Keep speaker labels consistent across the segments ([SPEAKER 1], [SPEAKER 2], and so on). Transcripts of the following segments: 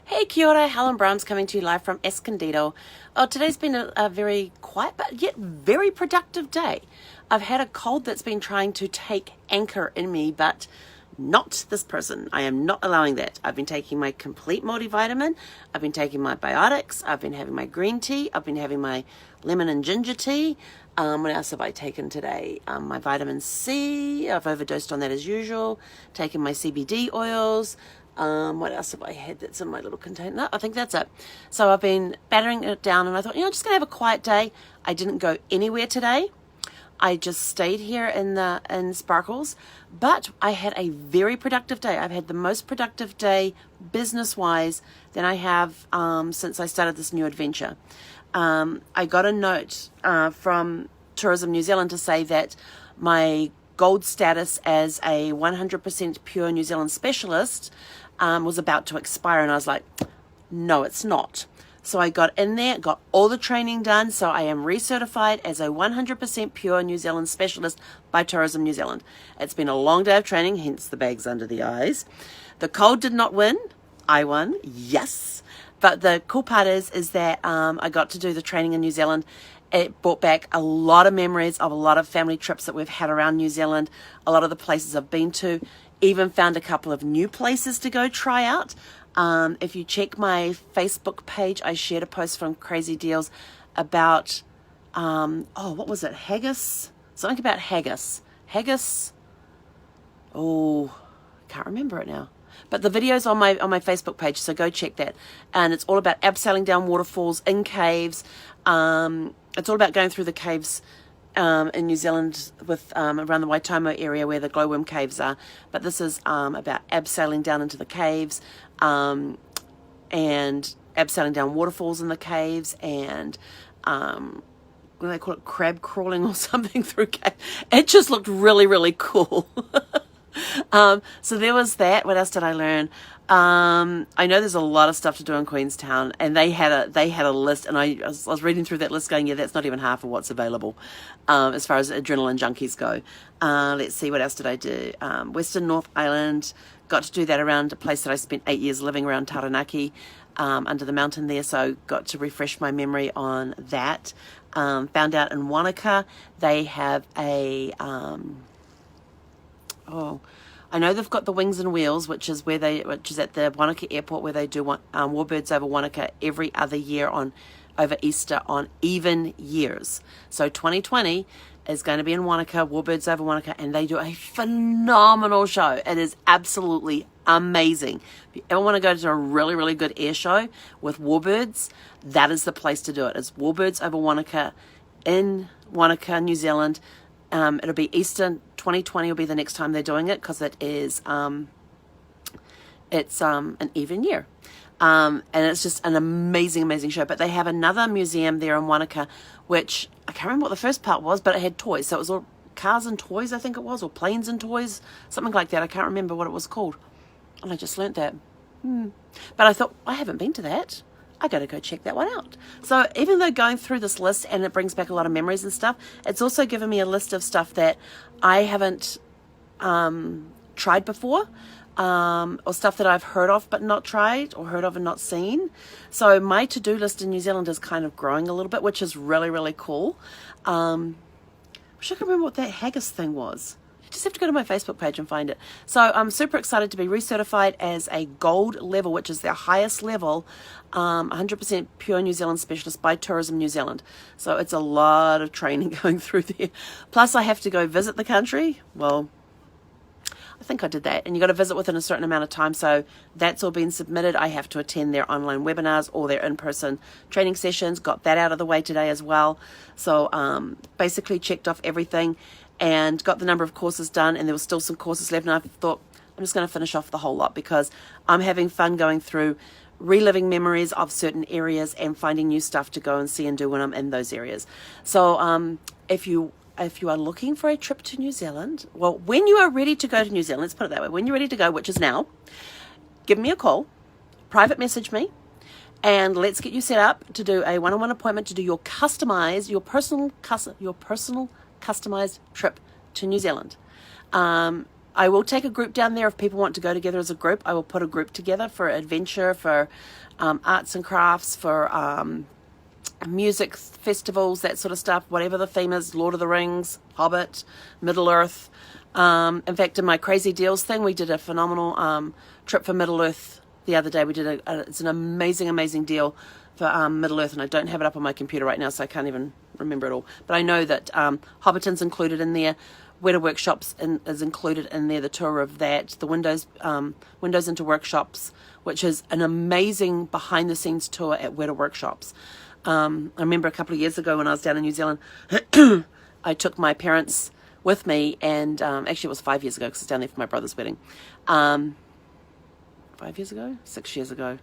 [SPEAKER 1] Hey, kia ora, Helen Brahms coming to you live from Escondido. Oh, today's been a very quiet but yet very productive day. I've had a cold that's been trying to take anchor in me, but not this person. I am not allowing that. I've been taking my complete multivitamin. I've been taking my biotics. I've been having my green tea. I've been having my lemon and ginger tea. What else have I taken today? My vitamin C. I've overdosed on that as usual. Taken my CBD oils. What else have I had that's in my little container? No, I think that's it. So I've been battering it down, and I thought, I'm just going to have a quiet day. I didn't go anywhere today. I just stayed here in Sparkles, but I had a very productive day. I've had the most productive day business-wise than I have since I started this new adventure. I got a note from Tourism New Zealand to say that my gold status as a 100% pure New Zealand specialist was about to expire, and I was like, no, it's not. So I got in there, got all the training done, so I am recertified as a 100% pure New Zealand specialist by Tourism New Zealand. It's been a long day of training, hence the bags under the eyes. The cold did not win. I won, yes. But the cool part is that I got to do the training in New Zealand. It brought back a lot of memories of a lot of family trips that we've had around New Zealand, a lot of the places I've been to, even found a couple of new places to go try out. If you check my Facebook page, I shared a post from Crazy Deals about, what was it? Haggis? Something about haggis. Haggis? Oh, I can't remember it now. But the video's on my Facebook page, so go check that. And it's all about abseiling down waterfalls, in caves. It's all about going through the caves in New Zealand with around the Waitomo area where the glowworm caves are. But this is about abseiling down into the caves and abseiling down waterfalls in the caves and what do they call it, crab crawling or something through caves. It just looked really, really cool. So there was that. What else did I learn? I know there's a lot of stuff to do in Queenstown, and they had a list, and I was reading through that list going, yeah, that's not even half of what's available as far as adrenaline junkies go. Let's see, what else did I do? Western North Island, got to do that around a place that I spent 8 years living around Taranaki, under the mountain there, so got to refresh my memory on that. Found out in Wanaka they have a... I know they've got the Wings and Wheels, which is at the Wanaka Airport, where they do Warbirds over Wanaka every other year over Easter on even years. So 2020 is going to be in Wanaka, Warbirds over Wanaka, and they do a phenomenal show. It is absolutely amazing. If you ever want to go to a really, really good air show with Warbirds, that is the place to do it. It's Warbirds over Wanaka in Wanaka, New Zealand. It'll be Easter 2020 will be the next time they're doing it, because it is it's an even year, and it's just an amazing show. But they have another museum there in Wanaka, which I can't remember what the first part was, but it had toys, so it was all cars and toys, I think it was, or planes and toys, something like that. I can't remember what it was called, and I just learnt that. But I thought, I haven't been to that. I got to go check that one out. So even though going through this list and it brings back a lot of memories and stuff, it's also given me a list of stuff that I haven't tried before, or stuff that I've heard of but not tried, or heard of and not seen. So my to-do list in New Zealand is kind of growing a little bit, which is really, really cool. Wish I could remember what that haggis thing was. You just have to go to my Facebook page and find it. So I'm super excited to be recertified as a gold level, which is their highest level, 100% pure New Zealand specialist by Tourism New Zealand. So it's a lot of training going through there. Plus I have to go visit the country. Well, I think I did that. And you got to visit within a certain amount of time. So that's all been submitted. I have to attend their online webinars or their in-person training sessions. Got that out of the way today as well. So basically checked off everything and got the number of courses done, and there was still some courses left, and I thought, I'm just going to finish off the whole lot, because I'm having fun going through, reliving memories of certain areas and finding new stuff to go and see and do when I'm in those areas. So if you are looking for a trip to New Zealand, well, when you are ready to go to New Zealand, let's put it that way, when you're ready to go, which is now, give me a call, private message me, and let's get you set up to do a one-on-one appointment to do your personal customized trip to New Zealand. I will take a group down there if people want to go together as a group. I will put a group together for adventure, for arts and crafts, for music festivals, that sort of stuff, whatever the theme is, Lord of the Rings, Hobbit, Middle Earth. In fact, in my Crazy Deals thing, we did a phenomenal trip for Middle Earth the other day. We did it's an amazing deal for Middle Earth, and I don't have it up on my computer right now, so I can't even remember it all. But I know that Hobbiton's included in there, Weta Workshops is included in there, the tour of that, the Windows into Workshops, which is an amazing behind-the-scenes tour at Weta Workshops. I remember a couple of years ago when I was down in New Zealand, I took my parents with me, and actually it was 5 years ago because I was down there for my brother's wedding. 5 years ago? 6 years ago.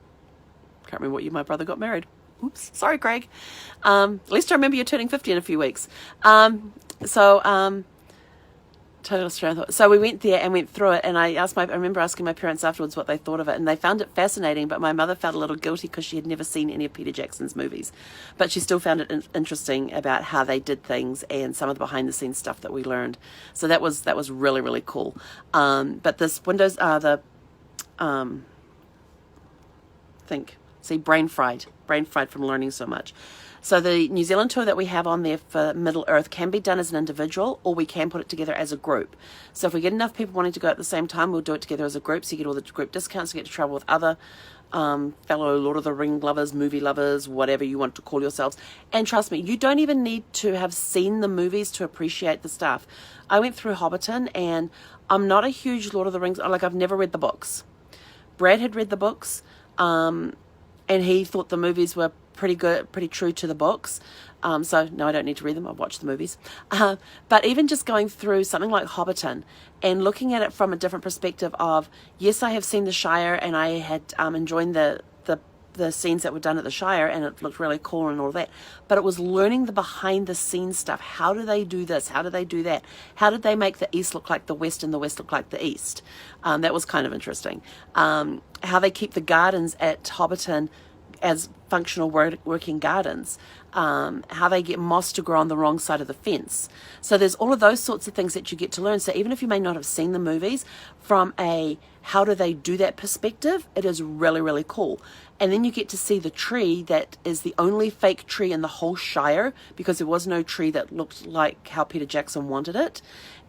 [SPEAKER 1] Can't remember what year my brother got married. Oops, sorry, Greg. At least I remember you're turning 50 in a few weeks. Total Australian thought. So we went there and went through it, and I remember asking my parents afterwards what they thought of it, and they found it fascinating, but my mother felt a little guilty because she had never seen any of Peter Jackson's movies. But she still found it interesting about how they did things and some of the behind-the-scenes stuff that we learned. So that was really, really cool. But this Windows, brain fried from learning so much. So the New Zealand tour that we have on there for Middle Earth can be done as an individual, or we can put it together as a group. So if we get enough people wanting to go at the same time, we'll do it together as a group, so you get all the group discounts, you get to travel with other fellow Lord of the Ring lovers, movie lovers, whatever you want to call yourselves. And trust me, you don't even need to have seen the movies to appreciate the stuff. I went through Hobbiton, and I'm not a huge Lord of the Rings, I've never read the books. Brad had read the books, and he thought the movies were pretty good, pretty true to the books. So no, I don't need to read them. I've watched the movies. But even just going through something like Hobbiton and looking at it from a different perspective of, yes, I have seen the Shire, and I had enjoyed the scenes that were done at the Shire, and it looked really cool and all that. But it was learning the behind the scenes stuff. How do they do this? How do they do that? How did they make the East look like the West and the West look like the East? That was kind of interesting. How they keep the gardens at Hobbiton as functional working gardens, how they get moss to grow on the wrong side of the fence. So there's all of those sorts of things that you get to learn. So even if you may not have seen the movies, from a how do they do that perspective, it is really, really cool. And then you get to see the tree that is the only fake tree in the whole Shire, because there was no tree that looked like how Peter Jackson wanted it,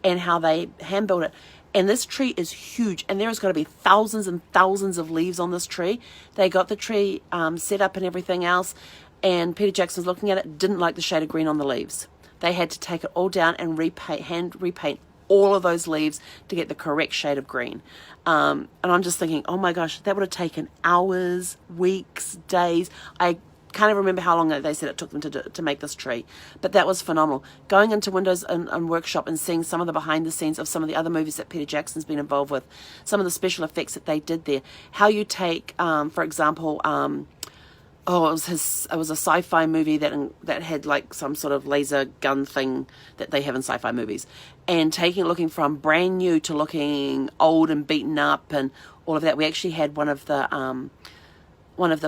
[SPEAKER 1] and how they hand built it. And this tree is huge, and there's got to be thousands and thousands of leaves on this tree. They got the tree set up and everything else, and Peter Jackson's looking at it, didn't like the shade of green on the leaves. They had to take it all down and hand repaint all of those leaves to get the correct shade of green. And I'm just thinking, oh my gosh, that would have taken hours, weeks, days. I can't even remember how long they said it took them to make this tree, but that was phenomenal. Going into Windows and Workshop and seeing some of the behind the scenes of some of the other movies that Peter Jackson's been involved with, some of the special effects that they did there. How you take, for example, it was a sci-fi movie that had like some sort of laser gun thing that they have in sci-fi movies, and looking from brand new to looking old and beaten up and all of that. We actually had one of the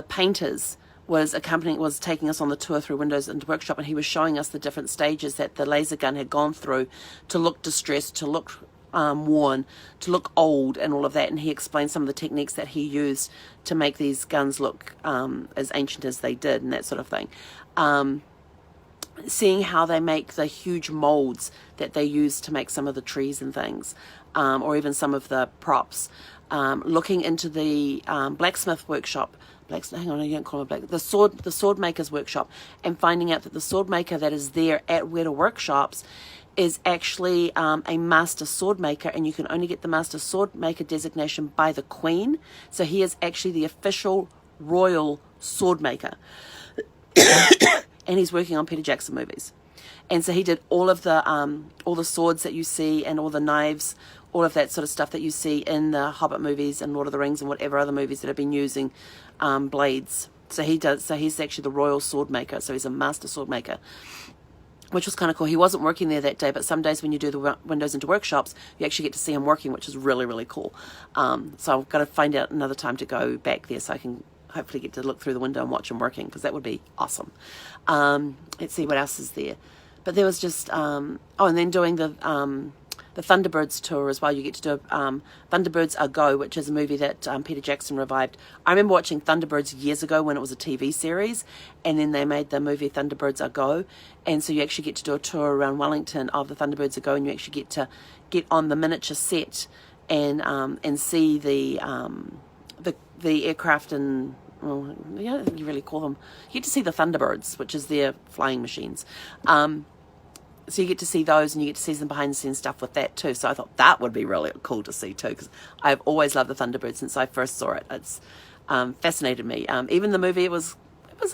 [SPEAKER 1] painters was taking us on the tour through Windows and Workshop, and he was showing us the different stages that the laser gun had gone through to look distressed, to look worn, to look old, and all of that. And he explained some of the techniques that he used to make these guns look as ancient as they did, and that sort of thing. Seeing how they make the huge molds that they use to make some of the trees and things, or even some of the props. Looking into the blacksmith workshop. Hang on, I don't call it black. The sword maker's workshop, and finding out that the sword maker that is there at Weta Workshops is actually a master sword maker, and you can only get the master sword maker designation by the Queen. So he is actually the official royal sword maker, and he's working on Peter Jackson movies. And so he did all the swords that you see, and all the knives, all of that sort of stuff that you see in the Hobbit movies and Lord of the Rings and whatever other movies that have been using blades. So he's actually the royal sword maker. So he's a master sword maker, which was kind of cool. He wasn't working there that day, but some days when you do the Windows into Workshops, you actually get to see him working, which is really, really cool. So I've got to find out another time to go back there so I can hopefully get to look through the window and watch him working, because that would be awesome. Let's see what else is there. But there was just and then doing the the Thunderbirds tour as well. You get to do Thunderbirds Are Go, which is a movie that Peter Jackson revived. I remember watching Thunderbirds years ago when it was a TV series, and then they made the movie Thunderbirds Are Go, and so you actually get to do a tour around Wellington of the Thunderbirds Are Go, and you actually get to get on the miniature set and see the aircraft and, well, I don't think you really call them. You get to see the Thunderbirds, which is their flying machines. So you get to see those, and you get to see some behind the scenes stuff with that too. So I thought that would be really cool to see too, because I've always loved the Thunderbirds since I first saw it. It's fascinated me. Even the movie, it was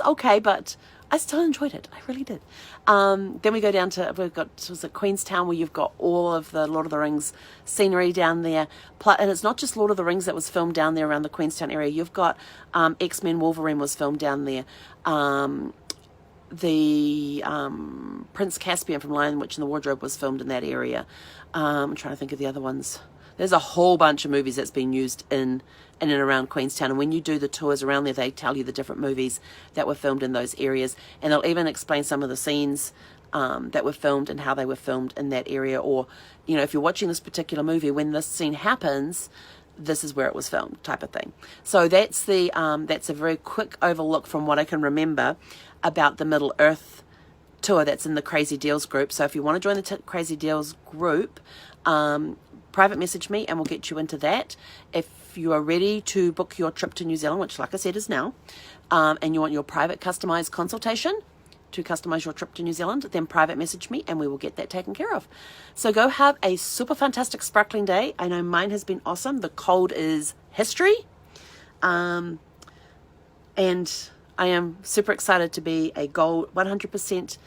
[SPEAKER 1] okay, but I still enjoyed it. I really did. Then we go down to, was it Queenstown, where you've got all of the Lord of the Rings scenery down there. And it's not just Lord of the Rings that was filmed down there around the Queenstown area. You've got X-Men Wolverine was filmed down there. The Prince Caspian from Lion, Witch and the Wardrobe was filmed in that area. I'm trying to think of the other ones. There's a whole bunch of movies that's been used in and around Queenstown, and when you do the tours around there, they tell you the different movies that were filmed in those areas, and they'll even explain some of the scenes that were filmed and how they were filmed in that area. Or, you know, if you're watching this particular movie, when this scene happens, this is where it was filmed, type of thing. So that's a very quick overlook from what I can remember about the Middle Earth tour that's in the Crazy Deals group. So if you want to join the Crazy Deals group, private message me and we'll get you into that. If you are ready to book your trip to New Zealand, which like I said is now, and you want your private customized consultation to customize your trip to New Zealand, then private message me and we will get that taken care of. So go have a super fantastic sparkling day. I know mine has been awesome. The cold is history. And I am super excited to be a gold 100%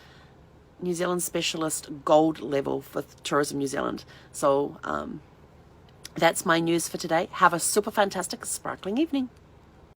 [SPEAKER 1] New Zealand specialist, gold level for Tourism New Zealand. So that's my news for today. Have a super fantastic sparkling evening.